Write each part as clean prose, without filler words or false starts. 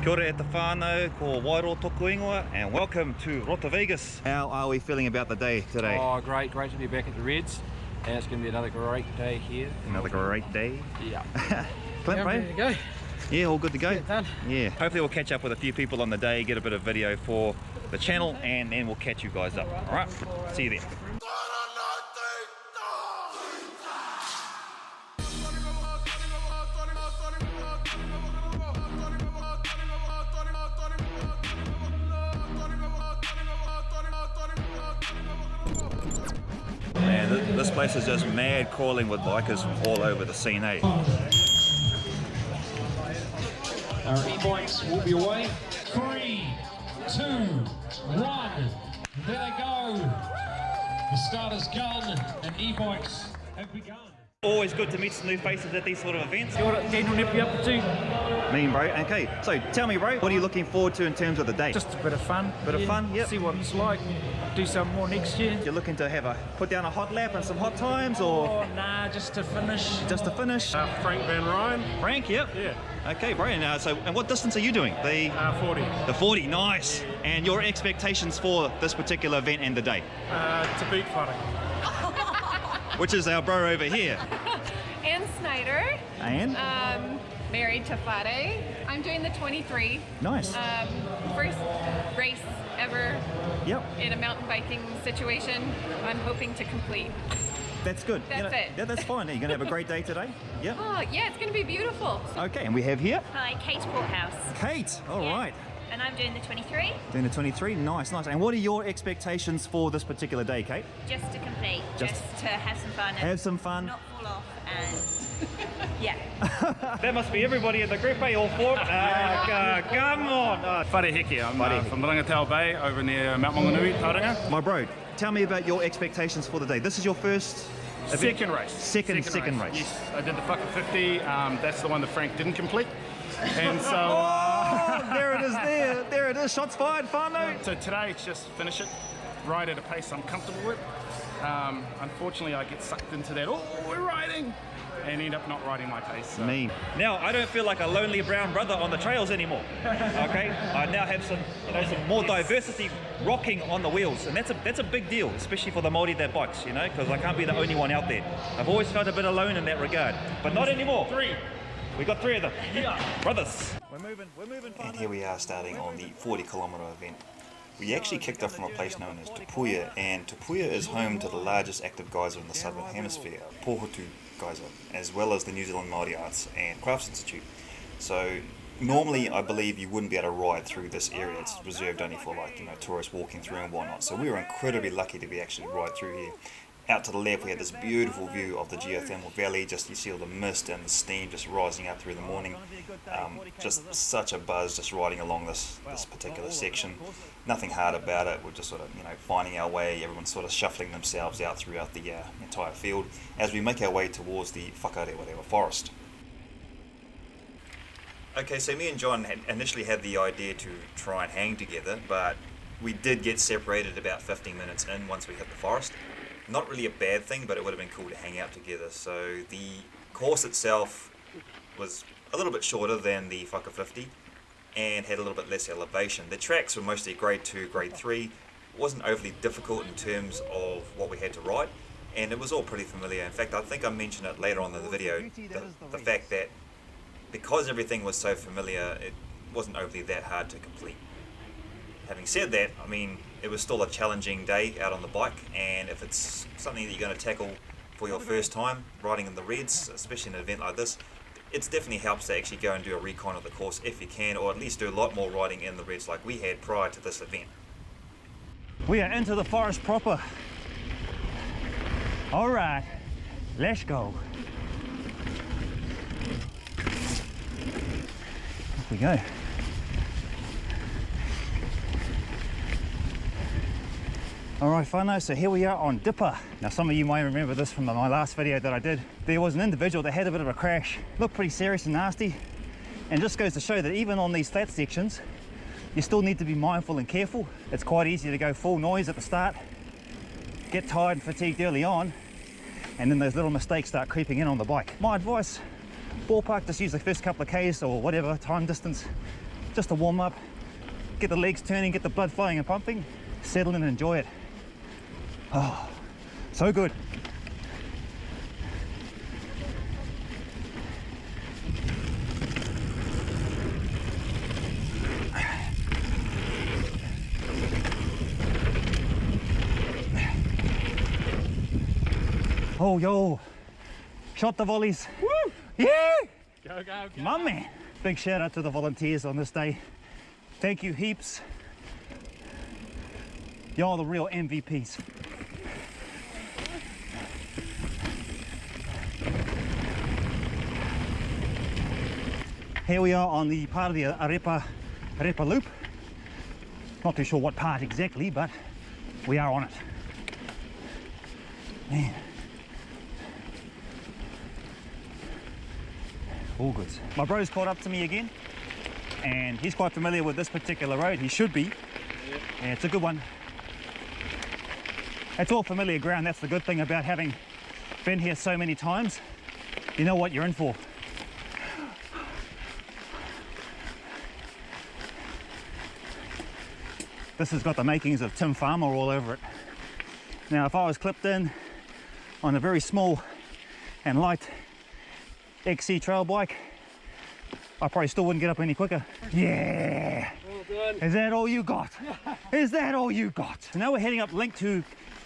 Kia ora e te whānau, ko Wairo toku ingoa, and welcome to Rotorua Vegas. How are we feeling about the day today? Oh, great to be back at the Reds, and it's going to be another great day here. Another great day? Yeah. Clint, bro? There you go. Yeah, all good to go? Get it done. Yeah. Hopefully we'll catch up with a few people on the day, get a bit of video for the channel, and then we'll catch you guys up. Alright, see you then. Man, this place is just mad crawling with bikers from all over the scene, eh? Our e-bikes will be away. 3, 2, 1. There they go. The start is gun and e-bikes have begun. Always good to meet some new faces at these sort of events. Kia ora, Daniel Nepi up to. Mean, bro. Okay, so tell me, bro, what are you looking forward to in terms of the day? Just a bit of fun. Bit of fun, yep. See what it's like. Do some more next year. You're looking to put down a hot lap and some hot times, or? Oh, nah, just to finish. Just to finish? Frank Van Ryan. Frank, yep. Yeah. Okay, bro. And what distance are you doing? 40. The 40, nice. And your expectations for this particular event and the day? To beat Whare. Which is our bro over here. Ann Snyder. And? Married to Whare. I'm doing the 23. Nice. First race ever Yep. in a mountain biking situation. I'm hoping to complete. That's good. That's it. Yeah, that's fine. Are you going to have a great day today? Yep. Oh, yeah, it's going to be beautiful. Okay, and we have here? Hi, Kate Porthouse. Kate, all right. And I'm doing the 23. Doing the 23, nice, nice. And what are your expectations for this particular day, Kate? Just to complete, just to have some fun. And have some fun. Not fall off and yeah. That must be everybody in the group, eh? All four? Come on. Whare Heke, I'm from Rangatau Bay over near Mount Maunganui, Tauranga. My bro, tell me about your expectations for the day. This is your first event? Second race. Second race. Yes, I did the Whaka 50. That's the one that Frank didn't complete. And so... oh, there it is there. There it is. Shots fired, whānau. So today it's just finish it, ride at a pace I'm comfortable with. Unfortunately, I get sucked into that, oh, we're riding, and end up not riding my pace. So. Mean. Now, I don't feel like a lonely brown brother on the trails anymore, okay? I now have some more diversity rocking on the wheels, and that's a big deal, especially for the Māori that bikes, because I can't be the only one out there. I've always felt a bit alone in that regard, but not anymore. We got 3 of them. Yeah. Brothers. We're moving. And here we are starting on the 40-kilometre event. We actually kicked off from a place known as Te Puia, and Te Puia is home to the largest active geyser in the Southern Hemisphere, Pōhutu Geyser, as well as the New Zealand Māori Arts and Crafts Institute. So normally I believe you wouldn't be able to ride through this area. It's reserved only for tourists walking through and whatnot. So we were incredibly lucky to be actually ride through here. Out to the left we had this beautiful view of the geothermal valley. Just you see all the mist and the steam just rising up through the morning. Just such a buzz just riding along this particular section. Nothing hard about it. We're just sort of finding our way. Everyone's sort of shuffling themselves out throughout the entire field as we make our way towards the wharewa forest. Okay, so me and John initially had the idea to try and hang together, but we did get separated about 15 minutes in once we hit the forest. Not really a bad thing, but it would have been cool to hang out together. So the course itself was a little bit shorter than the Whaka 50 and had a little bit less elevation. The tracks were mostly grade 2, grade 3. It wasn't overly difficult in terms of what we had to ride, and it was all pretty familiar. In fact, I think I mentioned it later on in the video, the fact that because everything was so familiar, it wasn't overly that hard to complete. Having said that, I mean, it was still a challenging day out on the bike, and if it's something that you're going to tackle for your first time riding in the Reds, especially in an event like this, it definitely helps to actually go and do a recon of the course if you can, or at least do a lot more riding in the Reds like we had prior to this event. We are into the forest proper. Alright, let's go. Off we go. Alright whānau, so here we are on Dipper. Now some of you might remember this from my last video that I did. There was an individual that had a bit of a crash, looked pretty serious and nasty, and just goes to show that even on these flat sections, you still need to be mindful and careful. It's quite easy to go full noise at the start, get tired and fatigued early on, and then those little mistakes start creeping in on the bike. My advice, ballpark, just use the first couple of Ks or whatever time distance just to warm up, get the legs turning, get the blood flowing and pumping, settle in and enjoy it. Oh, so good. Oh, yo, shot the volleys. Woo! Yeah! Go, go, go. My man. Big shout out to the volunteers on this day. Thank you heaps. Y'all the real MVPs. Here we are on the part of the Arepa loop. Not too sure what part exactly, but we are on it. Man. All good. My bro's caught up to me again, and he's quite familiar with this particular road. He should be. Yeah, it's a good one. It's all familiar ground. That's the good thing about having been here so many times. You know what you're in for. This has got the makings of Tim Farmer all over it. Now, if I was clipped in on a very small and light XC trail bike, I probably still wouldn't get up any quicker. Yeah! Well done. Is that all you got? Is that all you got? So now we're heading up Link to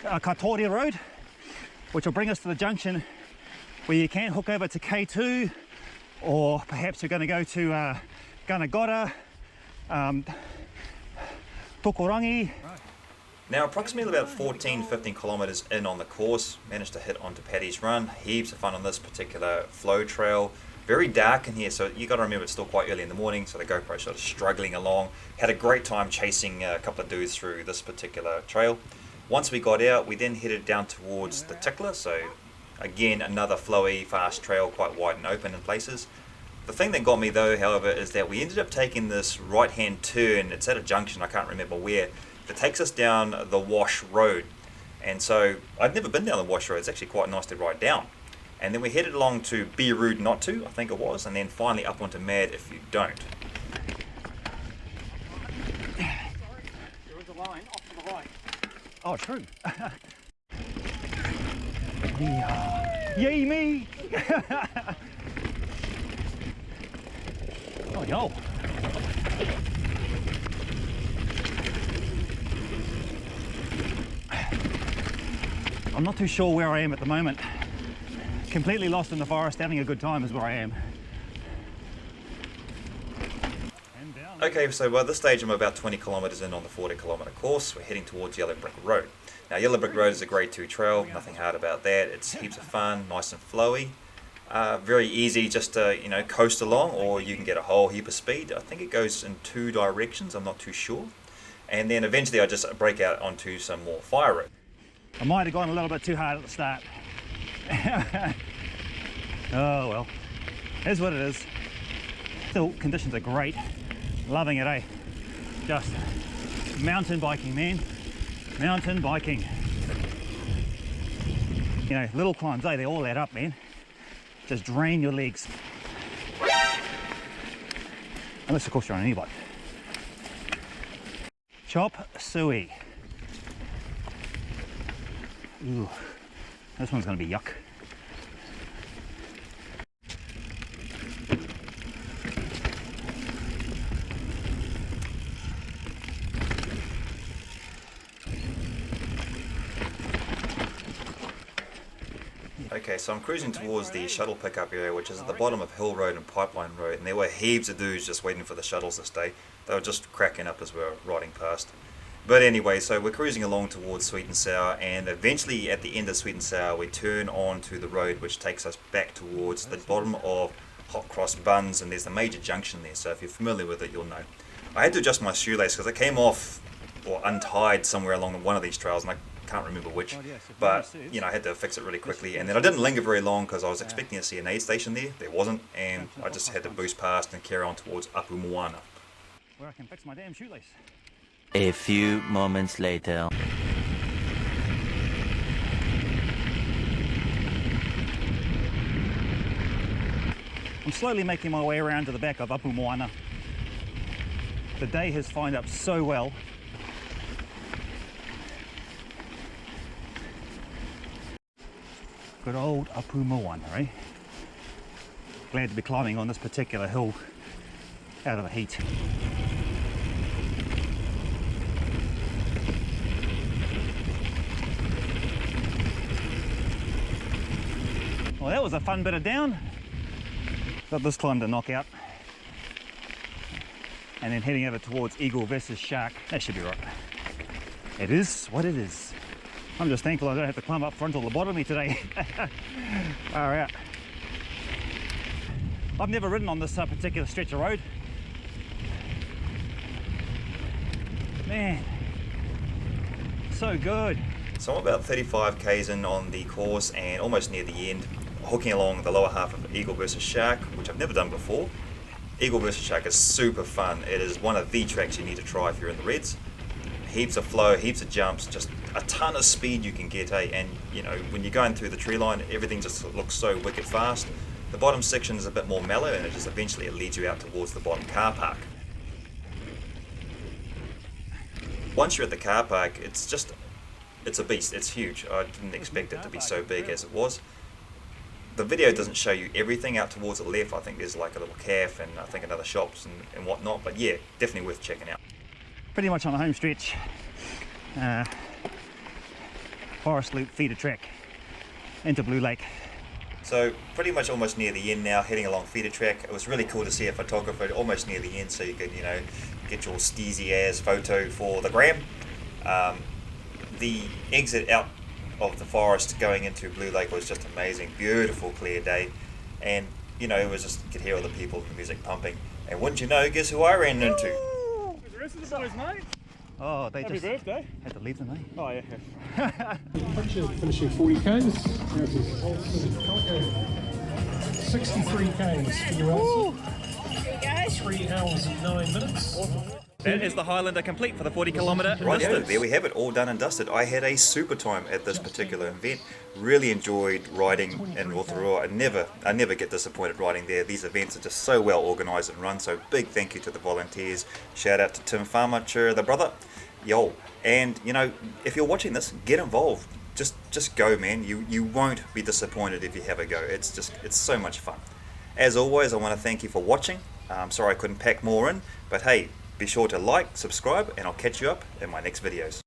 Katoria Road, which will bring us to the junction where you can hook over to K2, or perhaps you're going to go to Ganagota, Tokorangi. Now, approximately about 14-15 kilometers in on the course, managed to hit onto Paddy's Run. Heaps of fun on this particular flow trail. Very dark in here, so you got to remember it's still quite early in the morning, so the GoPro sort of struggling along. Had a great time chasing a couple of dudes through this particular trail. Once we got out, we then headed down towards the Tickler, so again another flowy, fast trail, quite wide and open in places. The thing that got me though, however, is that we ended up taking this right-hand turn. It's at a junction, I can't remember where, that takes us down the Wash Road. And so I'd never been down the Wash Road. It's actually quite nice to ride down. And then we headed along to Be Rude Not To, I think it was, and then finally up onto Mad If You Don't. There is a line off to the right. Oh, true. Yeah. Yay me! Oh, yo. I'm not too sure where I am at the moment. Completely lost in the forest, having a good time is where I am. Okay, so by this stage I'm about 20 kilometers in on the 40 kilometer course. We're heading towards Yellow Brick Road. Now, Yellow Brick Road is a grade 2 trail, nothing hard about that. It's heaps of fun, nice and flowy. Very easy just to, you know, coast along, or you can get a whole heap of speed. I think it goes in 2 directions, I'm not too sure. And then eventually I just break out onto some more fire road. I might have gone a little bit too hard at the start. Oh well, here's what it is. Still, conditions are great. Loving it, eh? Just mountain biking, man. Mountain biking. You know, little climbs, eh? They all add up, man. Just drain your legs. Unless, of course, you're on an e-bike. Chop suey. Ooh, this one's going to be yuck. Okay, so I'm cruising towards the shuttle pickup area, which is at the bottom of Hill Road and Pipeline Road, and there were heaps of dudes just waiting for the shuttles this day. They were just cracking up as we were riding past. But anyway, so we're cruising along towards Sweet and Sour, and eventually at the end of Sweet and Sour we turn on to the road which takes us back towards the bottom of Hot Cross Buns, and there's the major junction there, so if you're familiar with it you'll know. I had to adjust my shoelace because it came off or untied somewhere along one of these trails, and I can't remember which, but you know, I had to fix it really quickly. And then I didn't linger very long because I was expecting to see an aid station there. There wasn't, and I just had to boost past and carry on towards Apu Moana. Where I can fix my damn shoelace. A few moments later. I'm slowly making my way around to the back of Apu Moana. The day has lined up so well. Good old Apu moana, right? Glad to be climbing on this particular hill out of the heat. Well, that was a fun bit of down. Got this climb to knock out. And then heading over towards eagle versus shark. That should be right. It is what it is. I'm just thankful I don't have to climb up front or lobotomy today. Alright. I've never ridden on this particular stretch of road. Man, so good. So I'm about 35 k's in on the course and almost near the end, hooking along the lower half of eagle versus shark, which I've never done before. Eagle versus shark is super fun. It is one of the tracks you need to try if you're in the Reds. Heaps of flow, heaps of jumps, just a ton of speed you can get, and you know, when you're going through the tree line, everything just looks so wicked fast. The bottom section is a bit more mellow, and it leads you out towards the bottom car park. Once you're at the car park, it's a beast. It's huge. I didn't expect it to be so big as it was. The video doesn't show you everything out towards the left. I think there's like a little cafe and I think another shops and whatnot, but yeah, definitely worth checking out. Pretty much on the home stretch. Forest loop feeder track into Blue Lake. So pretty much almost near the end now, heading along feeder track. It was really cool to see a photographer almost near the end, so you could, you know, get your steezy ass photo for the gram. The exit out of the forest going into Blue Lake was just amazing. Beautiful clear day, and you know, it was just, you could hear all the people and the music pumping, and wouldn't you know, guess who I ran into? The rest of the boys, mate. Oh, they Happy just birthday. had to leave them, eh? Oh yeah. Finishing 40 k's. 63 k's for your answer. 3 hours and 9 minutes. That is the Highlander complete for the 40 kilometre. Right, so there we have it, all done and dusted. I had a super time at this particular event. Really enjoyed riding in Rotorua. I never get disappointed riding there. These events are just so well organised and run, so big thank you to the volunteers. Shout out to Tim Farmacher, the brother. Yo, and you know, if you're watching this, get involved. Just go, man. You won't be disappointed if you have a go. It's so much fun. As always, I want to thank you for watching. I'm sorry I couldn't pack more in, but hey, be sure to like, subscribe, and I'll catch you up in my next videos.